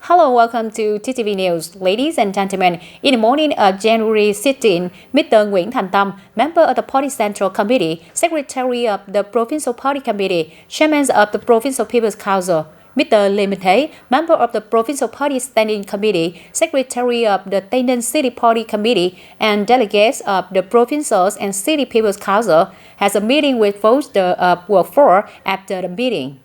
Hello, welcome to TTV News. Ladies and gentlemen, in the morning of January 16, Mr. Nguyễn Thành Tâm, member of the Party Central Committee, Secretary of the Provincial Party Committee, Chairman of the Provincial People's Council, Mr. Lê Minh Thế, member of the Provincial Party Standing Committee, Secretary of the TayNinhTV City Party Committee, and delegates of the Provincial and City People's Council, has a meeting with voters of Ward 4 after the meeting.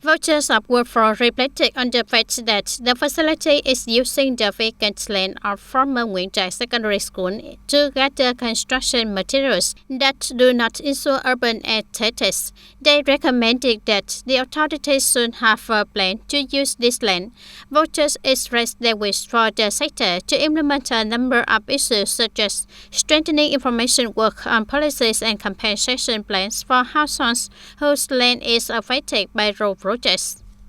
Voters of Ward 4 reflected on the fact that the facility is using the vacant land of former Nguyễn Trãi Secondary School to gather construction materials that do not ensure urban aesthetics. They recommended that the authorities should have a plan to use this land. Voters expressed their wish for the sector to implement a number of issues such as strengthening information work on policies and compensation plans for households whose land is affected by road projects.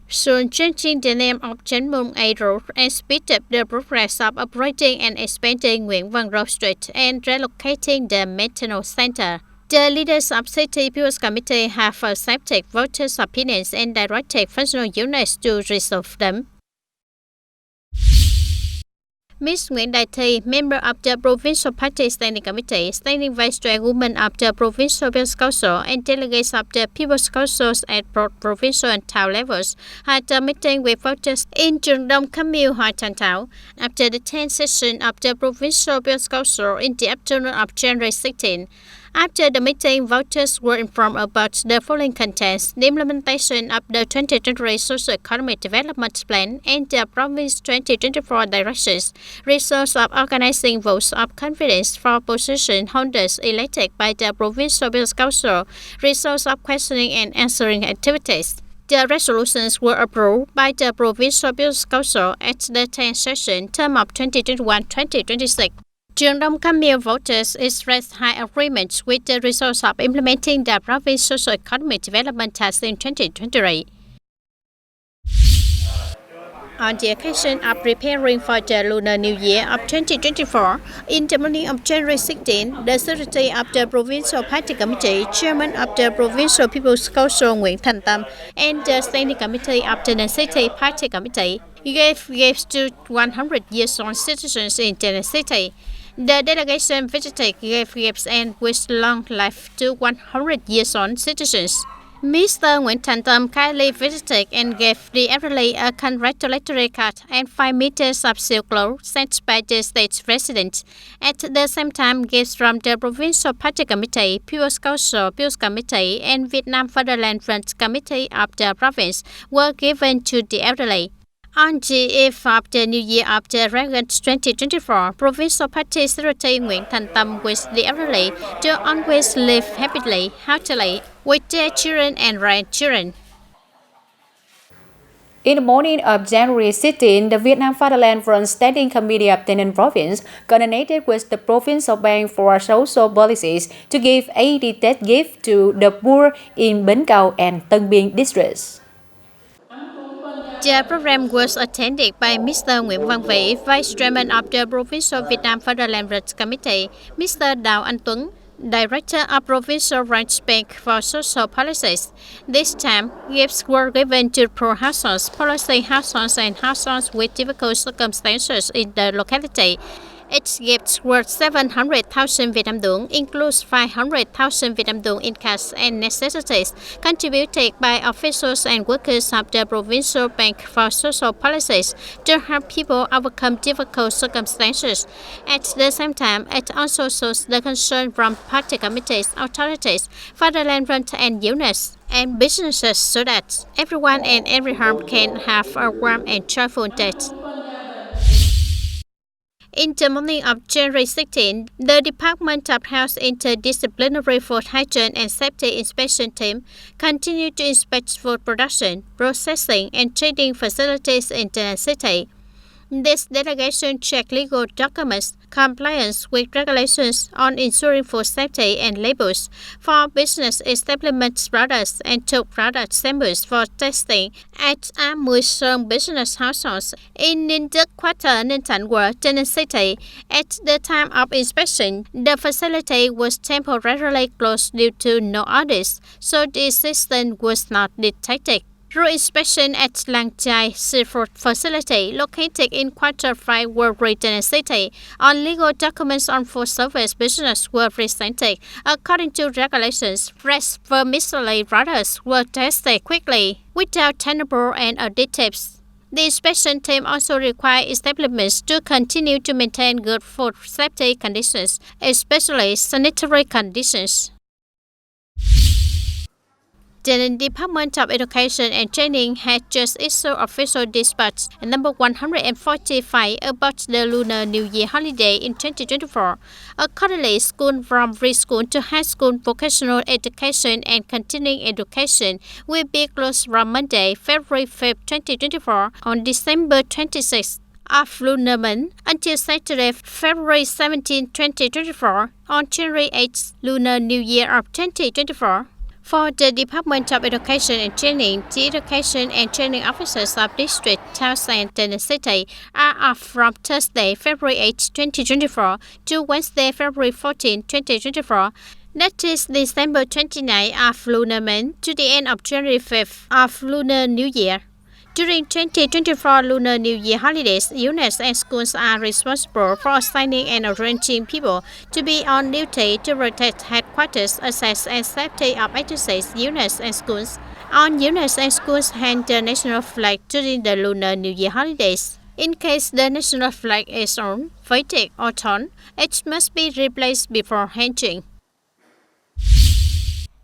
Soon changing the name of Tránh Mùng A Road and speed up the progress of operating and expanding Nguyễn Văn Road Street and relocating the maintenance center. The leaders of City People's Committee have accepted voters' opinions and directed functional units to resolve them. Ms. Nguyễn Đại Thi, member of the Provincial Party Standing Committee, standing vice chairwoman of the Provincial People's Council, and delegates of the People's Councils at both provincial and town levels, had a meeting with voters in Trường Đông Camille Hoài Thành Thảo. After the 10th session of the Provincial People's Council in the afternoon of January 16, after the meeting, voters were informed about the following contents: the implementation of the 2023 Socio-Economic Development Plan and the Province 2024 directions, results of organizing votes of confidence for position holders elected by the Provincial People's Council, results of questioning and answering activities. The resolutions were approved by the Provincial People's Council at the 10th session, term of 2021-2026. Trường Đông Camille voters expressed high agreement with the results of implementing the province socio-economic development task in 2023. On the occasion of preparing for the Lunar New Year of 2024, in the morning of January 16, the Secretary of the Provincial Party Committee, Chairman of the Provincial People's Council Nguyễn Thành Tâm, and the Standing Committee of the City Party Committee gave gifts to 100 years old citizens in the city. The delegation visited, gave gifts and wished long life to 100 years old citizens. Mr. Nguyễn Thành Tâm kindly visited and gave the elderly a congratulatory card and 5 meters of silk cloth sent by the state president. At the same time, gifts from the Provincial Party Committee, People's Council, People's Committee, and Vietnam Fatherland Front Committee of the province were given to the elderly. On the eve of the New Year of the Dragon 2024, Provincial Party Secretary Nguyễn Thành Tâm wished the elderly to always live happily, healthily, with their children and grandchildren. In the morning of January 16, the Vietnam Fatherland Front Standing Committee of Tây Ninh Province coordinated with the Provincial Bank for Social Policies to give 80 Tết gifts to the poor in Bến Cầu and Tân Biên districts. The program was attended by Mr. Nguyễn Văn Vĩ, Vice Chairman of the Provincial Vietnam Fatherland Front Committee, Mr. Đào Anh Tuấn, Director of Provincial Branch Bank for Social Policies. This time, gifts were given to poor households, policy households, and households with difficult circumstances in the locality. Its gifts worth 700,000 Vietnam dong, includes 500,000 Vietnam dong in cash and necessities, contributed by officials and workers of the Provincial Bank for Social Policies to help people overcome difficult circumstances. At the same time, it also shows the concern from party committees, authorities, Fatherland Front and units, and businesses so that everyone and every home can have a warm and joyful day. In the morning of January 16, the Department of Health Interdisciplinary Food Hygiene and Safety Inspection Team continued to inspect food production, processing, and trading facilities in the city. This delegation checked legal documents, compliance with regulations on ensuring food safety and labels for business establishment products, and took product samples for testing at 10 Sơn business households in Ninh Đức Quarter, Ninh Thạnh Ward, Tây City. At the time of inspection, the facility was temporarily closed due to no audits, so the system was not detected. Road inspection at Lang Chai Seafood Facility, located in Quarter 5 World Region City, on legal documents on food service business were presented. According to regulations, fresh vermicelli products were tested quickly, without tangible and additives. The inspection team also required establishments to continue to maintain good food safety conditions, especially sanitary conditions. The Department of Education and Training has just issued official dispatch number 145 about the Lunar New Year holiday in 2024. Accordingly, schools from preschool to high school vocational education and continuing education will be closed from Monday, February 5, 2024 on December 26th of lunar month until Saturday, February 17, 2024 on January 8th, Lunar New Year of 2024. For the Department of Education and Training, the Education and Training Officers of District, Towns and City are off from Thursday, February 8, 2024 to Wednesday, February 14, 2024. That is December 29 of lunar month to the end of January 5 of Lunar New Year. During 2024 Lunar New Year holidays, units and schools are responsible for assigning and arranging people to be on duty to protect headquarters, assets and safety of agencies, units and schools. All units and schools hang the national flag during the Lunar New Year holidays. In case the national flag is on, faded or torn, it must be replaced before hanging.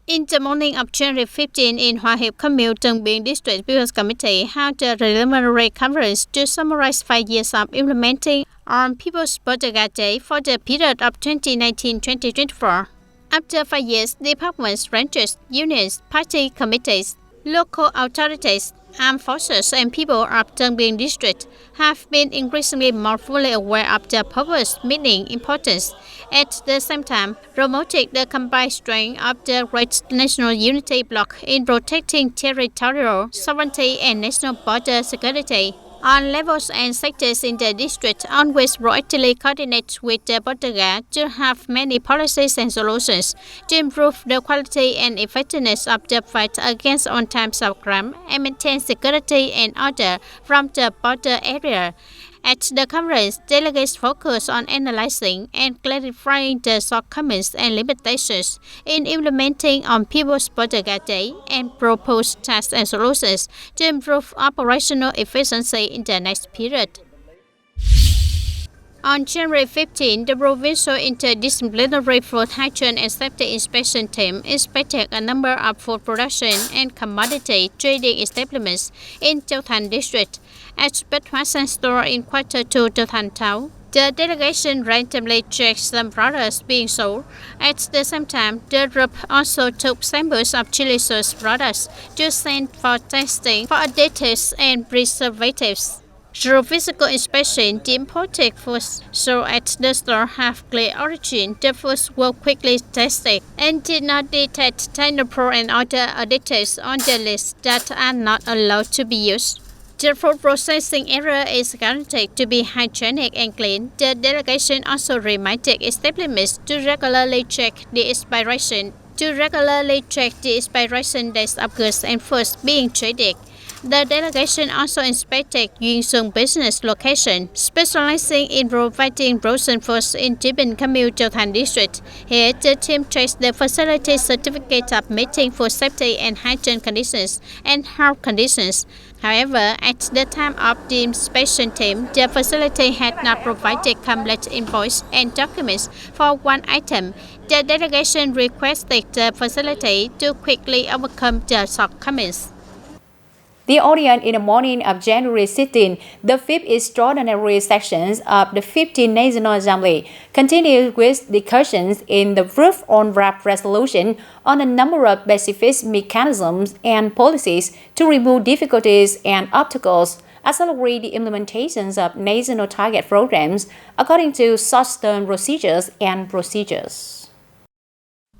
In the morning of January 15 in Hòa Hiệp Commune, Tân Biên District People's Committee held a preliminary conference to summarize 5 years of implementing on People's Birthday Day for the period of 2019-2024. After 5 years, departments, branches, unions, party committees, local authorities, armed forces and people of Tân Biên District have been increasingly more fully aware of the purpose, meaning, importance. At the same time, promoting the combined strength of the great national unity bloc in protecting territorial sovereignty and national border security. On levels and sectors in the district, always proactively coordinate with the border guard to have many policies and solutions to improve the quality and effectiveness of the fight against all types of crime and maintain security and order from the border area. At the conference, delegates focused on analyzing and clarifying the shortcomings and limitations in implementing on People's Birthday Day and proposed tasks and solutions to improve operational efficiency in the next period. On January 15, the Provincial Interdisciplinary Food Hygiene and Safety Inspection Team inspected a number of food production and commodity trading establishments in Châu Thành District. At Bách Hóa Xanh store in Quarter 2 Châu Thành Town, the delegation randomly checked some products being sold. At the same time, the group also took samples of chili sauce products to send for testing for additives and preservatives. Through physical inspection, the imported foods sold at the store have clear origin. The foods were quickly tested and did not detect tangible and other additives on the list that are not allowed to be used. The food processing area is guaranteed to be hygienic and clean. The delegation also reminded establishments to regularly check the expiration dates of goods and foods being traded. The delegation also inspected Duyên Xuân business location, specializing in providing frozen foods in Tân Commune, Châu Thành District. Here, the team traced the facility certificate of meeting food safety and hygiene conditions and health conditions. However, at the time of the inspection team, the facility had not provided complete invoice and documents for one item. The delegation requested the facility to quickly overcome the shortcomings. The audience in the morning of January 16, the 5th extraordinary sessions of the 15th National Assembly continued with discussions in the group on draft resolution on a number of specific mechanisms and policies to remove difficulties and obstacles, accelerate the implementations of national target programs according to short-term procedures and procedures.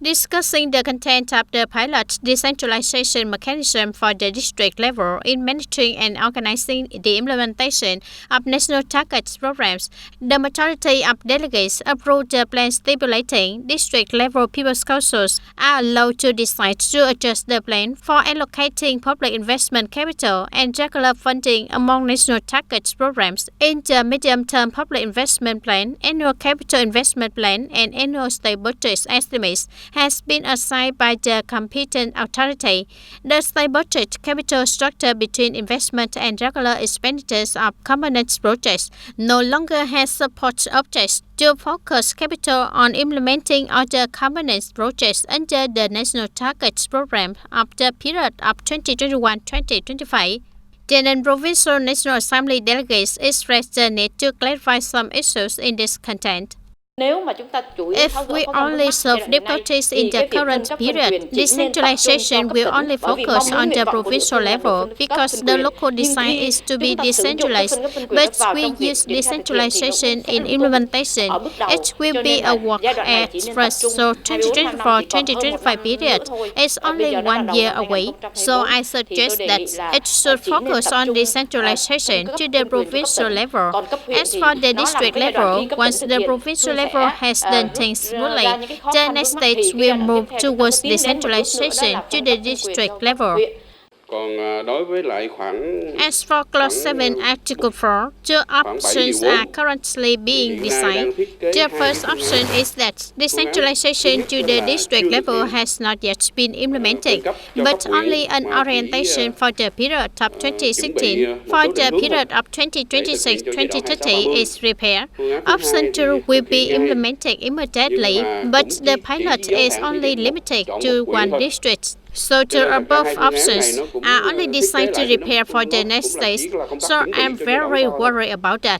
Discussing the content of the pilot decentralization mechanism for the district level in managing and organizing the implementation of national target programs, the majority of delegates approved the plan stipulating district level people's councils are allowed to decide to adjust the plan for allocating public investment capital and regular funding among national target programs in the medium-term public investment plan, annual capital investment plan, and annual state budget estimates has been assigned by the competent authority. The state budget capital structure between investment and regular expenditures of component projects no longer has support objects to focus capital on implementing other component projects under the National Targets Program of the period of 2021-2025. The non-provincial National Assembly delegates expressed the need to clarify some issues in this content. If we only solve difficulties in the current period, decentralization will only focus on the provincial level because the local design is to be decentralized. But we use decentralization in implementation. It will be a work at first, so 2024-2025 period is only 1 year away. So I suggest that it should focus on decentralization to the provincial level. As for the district level, once the provincial level has done things smoothly, the next stage will move towards decentralization to the district level. As for Clause 7, Article 4, two options are currently being decided. The first option is that decentralization to the district level has not yet been implemented, but only an orientation for the period of 2016 for the period of 2026-2030 is prepared. Option 2 will be implemented immediately, but the pilot is only limited to one district. So the above options are only designed to prepare for the next stage, so I'm very worried about that.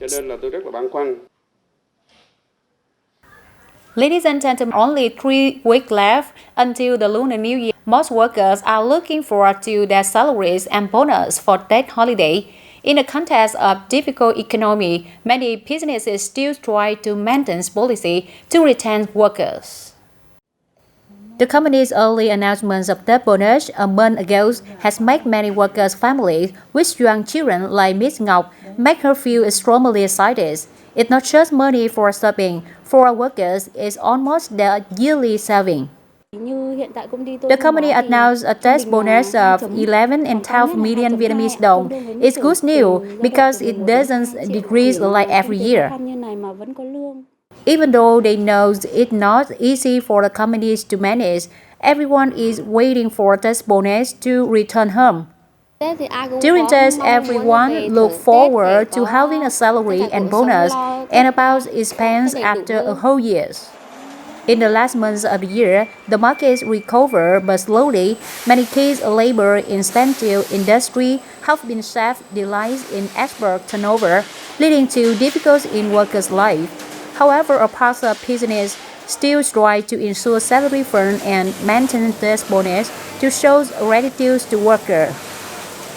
Ladies and gentlemen, only 3 weeks left until the Lunar New Year. Most workers are looking forward to their salaries and bonus for that holiday. In the context of difficult economy, many businesses still try to maintain policy to retain workers. The company's early announcements of the bonus a month ago has made many workers' families with young children like Miss Ngọc make her feel extremely excited. It's not just money for shopping. For our workers, it's almost their yearly saving. The company announced a tax bonus of 11 and 12 million Vietnamese đồng. It's good news because it doesn't decrease like every year. Even though they know it's not easy for the companies to manage, everyone is waiting for this bonus to return home. During this, everyone looks forward to having a salary and bonus and about expense after a whole year. In the last months of the year, the markets recover, but slowly, many key labor intensive industry have been saved delays in export turnover, leading to difficulties in workers' life. However, a part of business still strive to ensure salary fund and maintain this bonus to show gratitude to workers.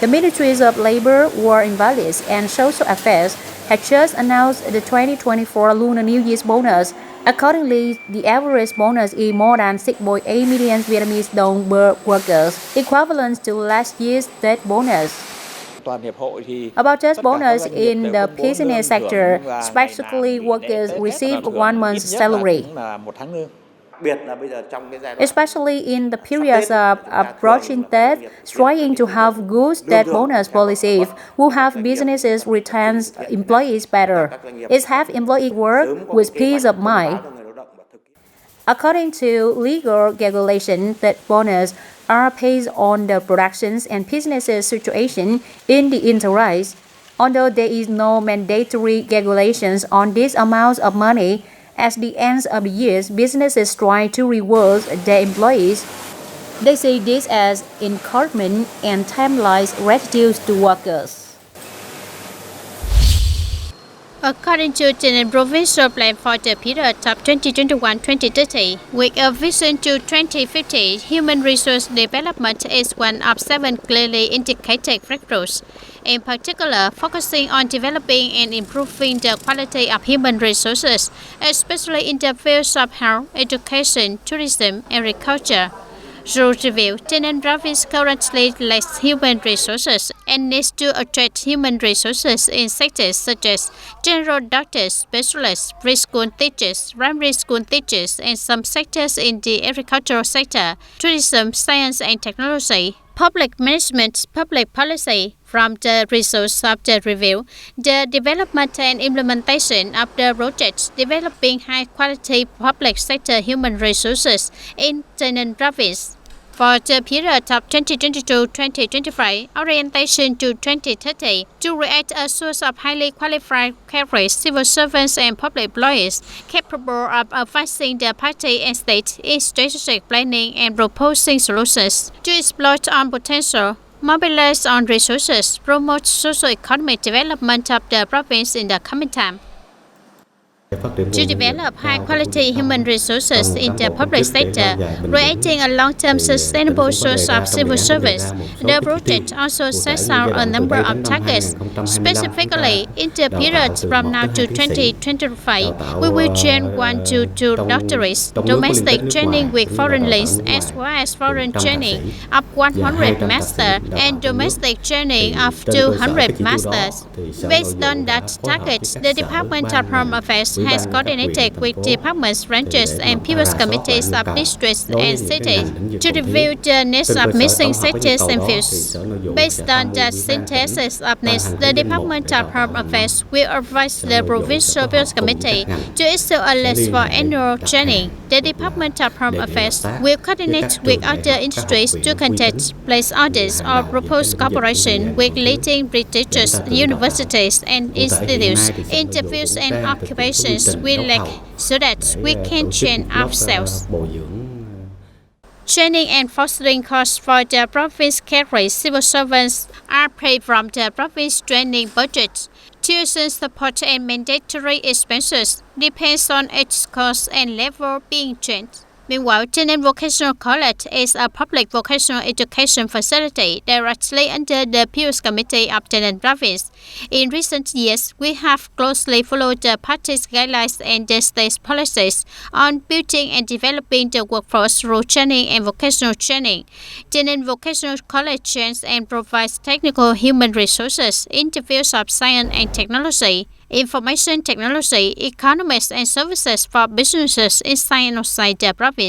The Ministries of Labor, War Invalids, and Social Affairs had just announced the 2024 Lunar New Year's bonus. Accordingly, the average bonus is more than 6.8 million Vietnamese đồng per workers, equivalent to last year's state bonus. About this bonus in the business sector, especially workers receive 1 month's salary. Especially in the periods of approaching death, trying to have good state bonus policies will have businesses retain employees better. It have employees work with peace of mind. According to legal regulations, that bonus are paid on the productions and businesses situation in the enterprise. Although there is no mandatory regulations on this amount of money, at the end of the year, businesses try to reward their employees. They see this as encouragement and timeless gratitude to workers. According to the provincial plan for the period of 2021-2030, with a vision to 2050, human resource development is one of 7 clearly indicated breakthroughs. In particular, focusing on developing and improving the quality of human resources, especially in the fields of health, education, tourism, and agriculture. Through review, TayNinhTV Province currently lacks human resources and needs to attract human resources in sectors such as general doctors, specialists, preschool teachers, primary school teachers, and some sectors in the agricultural sector, tourism, science and technology, public management, public policy. From the results of the review, the development and implementation of the projects developing high-quality public sector human resources in TayNinhTV Province. For the period of 2022-2025, orientation to 2030, to create a source of highly qualified careers, civil servants and public employees capable of advancing the party and state in strategic planning and proposing solutions to exploit on potential, mobilize on resources, promote socio-economic development of the province in the coming time. To develop high-quality human resources in the public sector, creating a long-term sustainable source of civil service, the project also sets out a number of targets. Specifically, in the period from now to 2025, we will train 1 to 2 doctorates, domestic training with foreign links, as well as foreign training of 100 masters and domestic training of 200 masters. Based on that target, the Department of Home Affairs has coordinated with departments, branches, and people's committees of districts and cities to review the needs of missing sectors and fields. Based on the synthesis of needs, the Department of Home Affairs will advise the Provincial People's Committee to issue a list for annual training. The Department of Home Affairs will coordinate with other industries to conduct, place audits, or propose cooperation with leading prestigious universities and institutes in the fields and occupations we lack so that we can train ourselves. Training and fostering costs for the province career civil servants are paid from the province training budget. Tuition support and mandatory expenses depends on each course and level being trained. Meanwhile, TayNinhTV Vocational College is a public vocational education facility directly under the People's Committee of TayNinhTV Province. In recent years, we have closely followed the party's guidelines and the state's policies on building and developing the workforce through training and vocational training. TayNinhTV Vocational College trains and provides technical human resources in the fields of science and technology, information technology, economics and services for businesses inside and outside the province.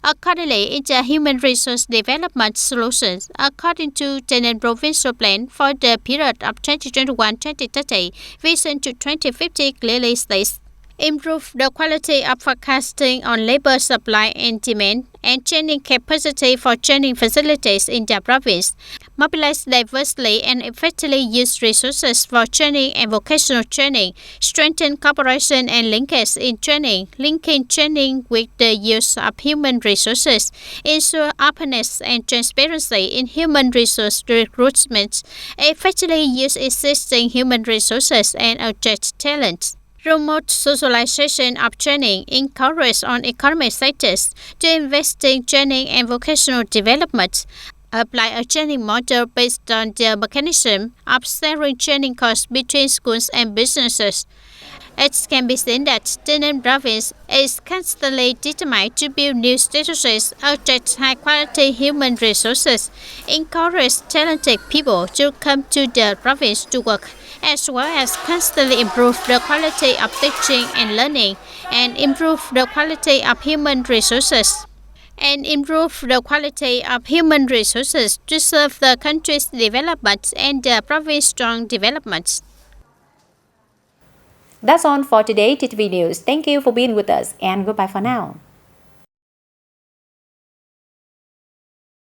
Accordingly, in the human resource development solutions, according to TayNinhTV Provincial Plan for the period of 2021-2030, vision to 2050 clearly states: improve the quality of forecasting on labor supply and demand, and training capacity for training facilities in the province. Mobilize diversely and effectively use resources for training and vocational training. Strengthen cooperation and linkage in training, linking training with the use of human resources. Ensure openness and transparency in human resource recruitment. Effectively use existing human resources and attract talent. Promote socialization of training, encourage on economic sectors to invest in training and vocational development. Apply a training model based on the mechanism of sharing training costs between schools and businesses. It can be seen that TayNinhTV Province is constantly determined to build new strategies, attract high-quality human resources, encourage talented people to come to the province to work, as well as constantly improve the quality of teaching and learning, and improve the quality of human resources. To serve the country's development and the province's strong development. That's all for today, TTV News. Thank you for being with us, and goodbye for now.